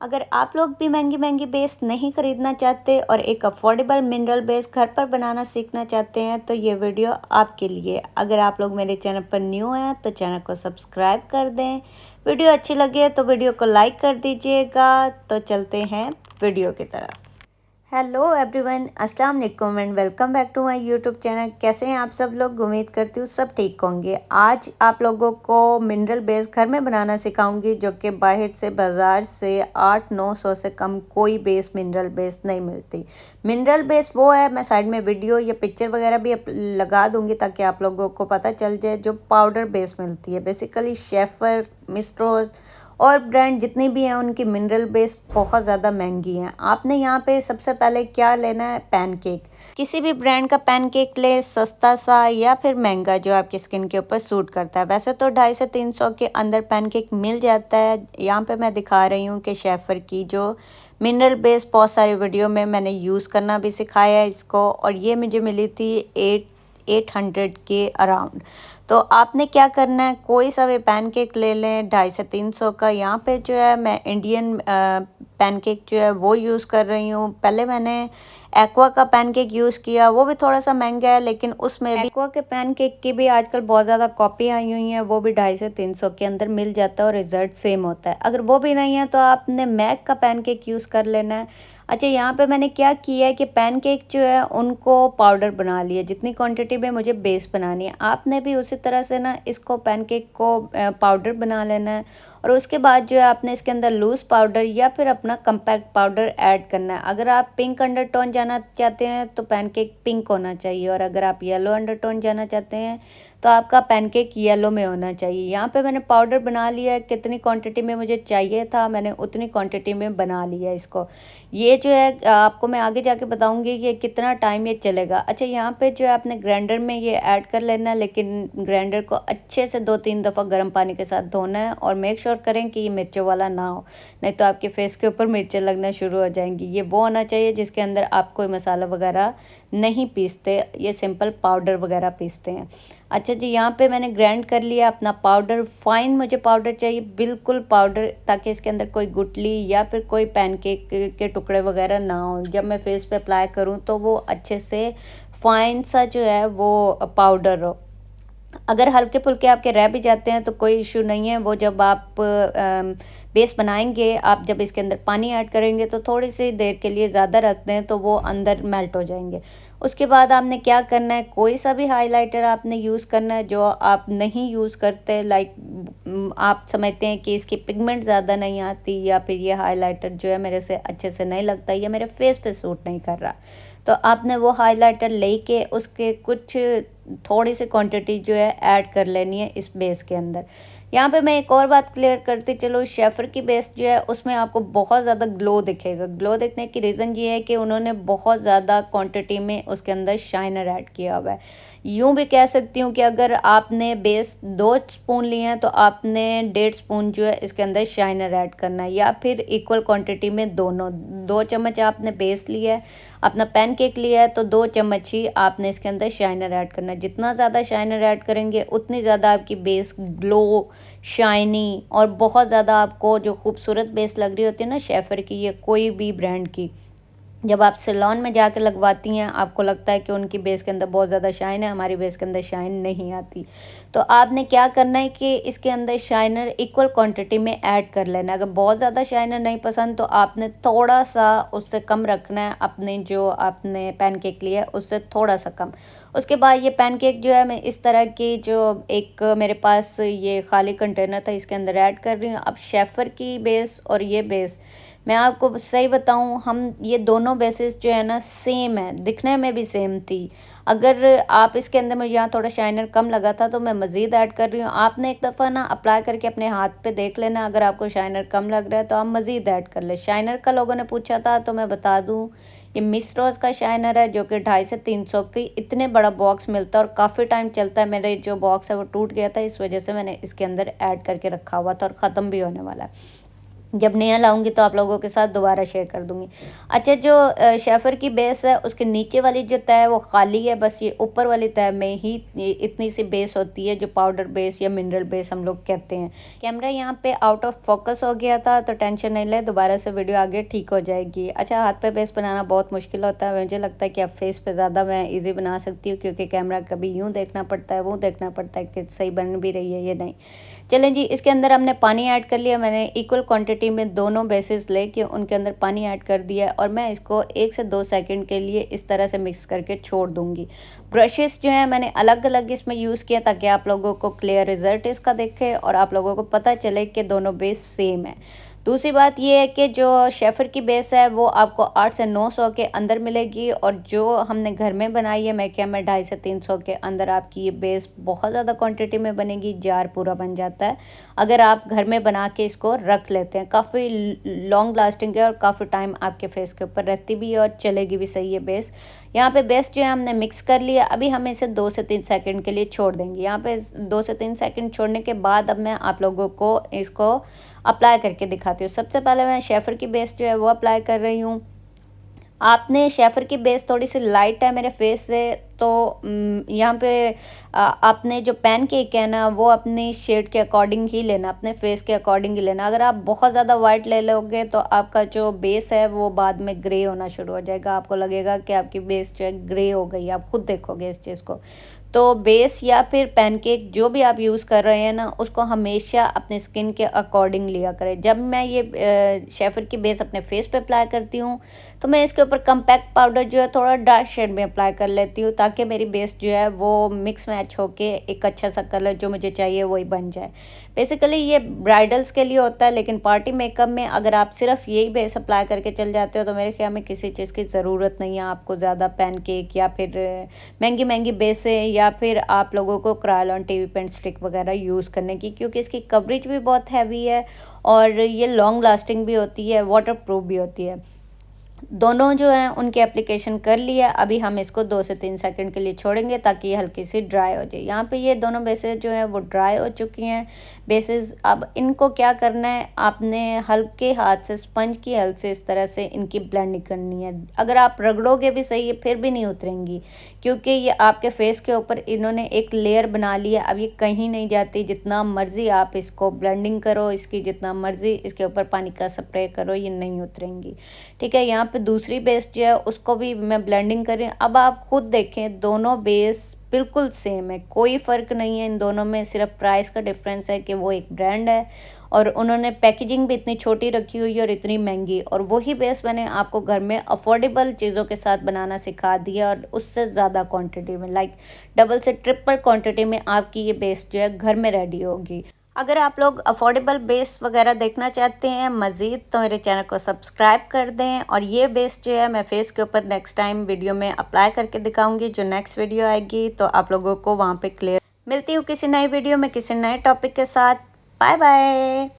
अगर आप लोग भी महंगी महंगी बेस नहीं खरीदना चाहते और एक अफोर्डेबल मिनरल बेस घर पर बनाना सीखना चाहते हैं तो ये वीडियो आपके लिए। अगर आप लोग मेरे चैनल पर न्यू हैं तो चैनल को सब्सक्राइब कर दें। वीडियो अच्छी लगे तो वीडियो को लाइक कर दीजिएगा। तो चलते हैं वीडियो की तरफ। हेलो एवरीवन, अस्सलाम वालेकुम and welcome back to my YouTube channel. कैसे हैं आप सब लोग? उम्मीद करती हूँ सब ठीक होंगे। आज आप लोगों को मिनरल बेस घर में बनाना सिखाऊंगी, जो कि बाहर से बाज़ार से 800-900 से कम कोई बेस मिनरल बेस नहीं मिलती। मिनरल बेस वो है, मैं साइड में वीडियो या पिक्चर वगैरह भी लगा दूंगी ताकि आप लोगों को पता चल जाए। जो पाउडर बेस मिलती है, बेसिकली शेफर, मिस्ट्रोज और ब्रांड जितनी भी हैं उनकी मिनरल बेस बहुत ज़्यादा महंगी हैं। आपने यहाँ पे सबसे पहले क्या लेना है? पैनकेक। किसी भी ब्रांड का पैनकेक ले, सस्ता सा या फिर महंगा, जो आपकी स्किन के ऊपर सूट करता है। वैसे तो 250 से 300 के अंदर पैनकेक मिल जाता है। यहाँ पे मैं दिखा रही हूँ कि शेफर की जो मिनरल बेस बहुत सारी वीडियो में मैंने यूज़ करना भी सिखाया है इसको, और ये मुझे मिली थी 800 के अराउंड। तो आपने क्या करना है, कोई सा भी पैनकेक ले लें 250 से 300 का। यहाँ पे जो है मैं इंडियन पैनकेक जो है वो यूज़ कर रही हूँ। पहले मैंने एक्वा का पैनकेक यूज़ किया, वो भी थोड़ा सा महंगा है, लेकिन उसमें भी एक्वा के पैनकेक की भी आजकल बहुत ज़्यादा कॉपी आई हुई हैं। वो भी 250 से 300 के अंदर मिल जाता है और रिज़ल्ट सेम होता है। अगर वो भी नहीं है तो आपने मैक का पैनकेक यूज़ कर लेना है। अच्छा, यहाँ पे मैंने क्या किया है कि पैनकेक जो है उनको पाउडर बना लिया, जितनी क्वांटिटी में मुझे बेस बनानी है। आपने भी उसी तरह से ना इसको पैनकेक को पाउडर बना लेना है, और उसके बाद जो है आपने इसके अंदर लूज़ पाउडर या फिर अपना कम्पैक्ट पाउडर ऐड करना है। अगर आप पिंक अंडरटोन जाना चाहते हैं तो पैनकेक पिंक होना चाहिए, और अगर आप येलो अंडरटोन जाना चाहते हैं तो आपका पैनकेक येलो में होना चाहिए। यहाँ पे मैंने पाउडर बना लिया है, कितनी क्वांटिटी में मुझे चाहिए था मैंने उतनी क्वांटिटी में बना लिया इसको। ये जो है आपको मैं आगे जाके बताऊंगी कि कितना टाइम ये चलेगा। अच्छा, यहाँ पे जो है आपने ग्राइंडर में ये ऐड कर लेना है, लेकिन ग्राइंडर को अच्छे से 2-3 दफ़ा गर्म पानी के साथ धोना है, और मेक श्योर करें कि ये मिर्चों वाला ना हो, नहीं तो आपके फेस के ऊपर मिर्चें लगना शुरू हो जाएंगी। ये वो होना चाहिए जिसके अंदर आप कोई मसाला वगैरह नहीं पीसते, ये सिंपल पाउडर वगैरह पीसते हैं। अच्छा जी, यहाँ पे मैंने ग्राइंड कर लिया अपना पाउडर। फाइन मुझे पाउडर चाहिए, बिल्कुल पाउडर, ताकि इसके अंदर कोई गुठली या फिर कोई पैनकेक के टुकड़े वगैरह ना हो। जब मैं फेस पे अप्लाई करूँ तो वो अच्छे से फाइन सा जो है वो पाउडर हो। अगर हल्के फुल्के आपके रह भी जाते हैं तो कोई इशू नहीं है। वो जब आप बेस बनाएंगे, आप जब इसके अंदर पानी ऐड करेंगे तो थोड़ी सी देर के लिए ज़्यादा रख दें तो वो अंदर मेल्ट हो जाएंगे। उसके बाद आपने क्या करना है, कोई सा भी हाइलाइटर आपने यूज़ करना है जो आप नहीं यूज़ करते। लाइक आप समझते हैं कि इसकी पिगमेंट ज़्यादा नहीं आती, या फिर ये हाइलाइटर जो है मेरे से अच्छे से नहीं लगता, या मेरे फेस पे सूट नहीं कर रहा, तो आपने वो हाइलाइटर लेके उसके कुछ थोड़ी सी क्वांटिटी जो है ऐड कर लेनी है इस बेस के अंदर। यहाँ पे मैं एक और बात क्लियर करती चलो, शेफर की बेस जो है उसमें आपको बहुत ज़्यादा ग्लो दिखेगा। ग्लो दिखने की रीज़न ये है कि उन्होंने बहुत ज़्यादा क्वांटिटी में उसके अंदर शाइनर ऐड किया हुआ है। यूँ भी कह सकती हूँ कि अगर आपने बेस 2 स्पून लिए हैं तो आपने 1.5 स्पून जो है इसके अंदर शाइनर ऐड करना है, या फिर इक्वल क्वांटिटी में दोनों। 2 चम्मच आपने बेस लिया है, अपना पैनकेक लिया है, तो 2 चम्मच ही आपने इसके अंदर शाइनर ऐड करना है। जितना ज़्यादा शाइनर ऐड करेंगे उतनी ज़्यादा आपकी बेस ग्लो, शाइनी, और बहुत ज़्यादा आपको जो खूबसूरत बेस लग रही होती है ना शेफर की, ये कोई भी ब्रांड की, जब आप सैलून में जाके लगवाती हैं आपको लगता है कि उनकी बेस के अंदर बहुत ज़्यादा शाइन है, हमारी बेस के अंदर शाइन नहीं आती। तो आपने क्या करना है कि इसके अंदर शाइनर इक्वल क्वांटिटी में ऐड कर लेना है। अगर बहुत ज़्यादा शाइनर नहीं पसंद तो आपने थोड़ा सा उससे कम रखना है, अपने जो आपने पैनकेक लिया है उससे थोड़ा सा कम। उसके बाद ये पैनकेक जो है मैं इस तरह की, जो एक मेरे पास ये खाली कंटेनर था, इसके अंदर ऐड कर रही हूँ। अब शेफर की बेस और ये बेस, मैं आपको सही बताऊं, हम ये दोनों बेसिस जो है ना सेम है, दिखने में भी सेम थी। अगर आप इसके अंदर मुझे यहाँ थोड़ा शाइनर कम लगा था तो मैं मज़ीद ऐड कर रही हूँ। आपने एक दफ़ा ना अप्लाई करके अपने हाथ पे देख लेना, अगर आपको शाइनर कम लग रहा है तो आप मज़ीद ऐड कर ले। शाइनर का लोगों ने पूछा था तो मैं बता दूँ, ये मिस रोज़ का शाइनर है, जो कि 250 से 300 की इतने बड़ा बॉक्स मिलता है और काफ़ी टाइम चलता है। मेरे जो बॉक्स है वो टूट गया था, इस वजह से मैंने इसके अंदर ऐड करके रखा हुआ था और ख़त्म भी होने वाला है। जब नया लाऊंगी तो आप लोगों के साथ दोबारा शेयर कर दूंगी। अच्छा, जो शेफर की बेस है उसके नीचे वाली जो तय है वो खाली है, बस ये ऊपर वाली तय में ही इतनी सी बेस होती है जो पाउडर बेस या मिनरल बेस हम लोग कहते हैं। कैमरा यहाँ पे आउट ऑफ फोकस हो गया था तो टेंशन नहीं ले, दोबारा से वीडियो आगे ठीक हो जाएगी। अच्छा, हाथ पे बेस बनाना बहुत मुश्किल होता है, मुझे लगता है कि अब फेस पे ज़्यादा मैं ईजी बना सकती हूँ, क्योंकि कैमरा कभी यूँ देखना पड़ता है, वो देखना पड़ता है कि सही बन भी रही है या नहीं। चलें जी, इसके अंदर हमने पानी ऐड कर लिया। मैंने इक्वल क्वांटिटी में दोनों बेसेस लेके उनके अंदर पानी ऐड कर दिया और मैं इसको 1 से 2 सेकंड के लिए इस तरह से मिक्स करके छोड़ दूंगी। ब्रशेस जो हैं मैंने अलग अलग इसमें यूज़ किया ताकि आप लोगों को क्लियर रिजल्ट इसका दिखे और आप लोगों को पता चले कि दोनों बेस सेम है। दूसरी बात ये है कि जो शेफर की बेस है वो आपको 8 से 900 के अंदर मिलेगी, और जो हमने घर में बनाई है मैं क्या मैं 250 से 300 के अंदर आपकी ये बेस बहुत ज़्यादा क्वांटिटी में बनेगी, जार पूरा बन जाता है अगर आप घर में बना के इसको रख लेते हैं। काफ़ी लॉन्ग लास्टिंग है और काफ़ी टाइम आपके फेस के ऊपर रहती भी है और चलेगी भी सही है बेस। यहाँ पे बेस जो है हमने मिक्स कर लिया, अभी हम इसे 2 से 3 सेकंड के लिए छोड़ देंगे। यहाँ पे 2 से 3 सेकंड छोड़ने के बाद अब मैं आप लोगों को इसको अप्लाई करके दिखाती हूँ। सबसे पहले मैं शेफर की बेस जो है वो अप्लाई कर रही हूँ। आपने शेफर की बेस थोड़ी सी लाइट है मेरे फेस से, तो यहाँ पे आपने जो पैन केक है ना वो अपनी शेड के अकॉर्डिंग ही लेना, अपने फेस के अकॉर्डिंग ही लेना। अगर आप बहुत ज़्यादा वाइट ले लोगे तो आपका जो बेस है वो बाद में ग्रे होना शुरू हो जाएगा, आपको लगेगा कि आपकी बेस जो है ग्रे हो गई, आप खुद देखोगे इस चीज़ को। तो बेस या फिर पैनकेक जो भी आप यूज़ कर रहे हैं ना उसको हमेशा अपने स्किन के अकॉर्डिंग लिया करें। जब मैं ये शेफर की बेस अपने फेस पे अप्लाई करती हूँ तो मैं इसके ऊपर कम्पैक्ट पाउडर जो है थोड़ा डार्क शेड में अप्लाई कर लेती हूँ, ताकि मेरी बेस जो है वो मिक्स मैच होके एक अच्छा सा कलर जो मुझे चाहिए वही बन जाए। बेसिकली ये ब्राइडल्स के लिए होता है, लेकिन पार्टी मेकअप में अगर आप सिर्फ यही बेस अप्लाई करके चल जाते हो तो मेरे ख्याल में किसी चीज़ की ज़रूरत नहीं है आपको ज़्यादा पैनकेक या फिर महंगी महंगी बेसें या फिर आप लोगों को क्रायोलन टीवी पेंट स्टिक वगैरह यूज़ करने की, क्योंकि इसकी कवरेज भी बहुत हैवी है और ये लॉन्ग लास्टिंग भी होती है, वाटर प्रूफ भी होती है। दोनों जो हैं उनकी एप्लीकेशन कर लिया, अभी हम इसको 2 से 3 सेकंड के लिए छोड़ेंगे ताकि ये हल्की सी ड्राई हो जाए। यहाँ पे ये दोनों बेसेस जो हैं वो ड्राई हो चुकी हैं बेसेस। अब इनको क्या करना है, आपने हल्के हाथ से स्पंज की हेल्प से इस तरह से इनकी ब्लेंडिंग करनी है। अगर आप रगड़ोगे भी सही है फिर भी नहीं उतरेंगी, क्योंकि ये आपके फेस के ऊपर इन्होंने एक लेयर बना लिया, अब ये कहीं नहीं जाती। जितना मर्जी आप इसको ब्लेंडिंग करो, इसकी जितना मर्जी इसके ऊपर पानी का स्प्रे करो, ये नहीं उतरेंगी। ठीक है, यहाँ पे दूसरी बेस जो है उसको भी मैं ब्लेंडिंग कर रही हूँ। अब आप खुद देखें दोनों बेस बिल्कुल सेम है, कोई फ़र्क नहीं है इन दोनों में, सिर्फ प्राइस का डिफरेंस है कि वो एक ब्रांड है और उन्होंने पैकेजिंग भी इतनी छोटी रखी हुई है और इतनी महंगी, और वही बेस मैंने आपको घर में अफोर्डेबल चीज़ों के साथ बनाना सिखा दिया और उससे ज़्यादा क्वांटिटी में, लाइक डबल से ट्रिपल क्वांटिटी में आपकी ये बेस जो है घर में रेडी होगी। अगर आप लोग अफोर्डेबल बेस वगैरह देखना चाहते हैं मज़ीद तो मेरे चैनल को सब्सक्राइब कर दें, और ये बेस जो है मैं फेस के ऊपर नेक्स्ट टाइम वीडियो में अप्लाई करके दिखाऊंगी। जो नेक्स्ट वीडियो आएगी तो आप लोगों को वहाँ पे क्लियर मिलती हूँ किसी नई वीडियो में किसी नए टॉपिक के साथ। Bye bye.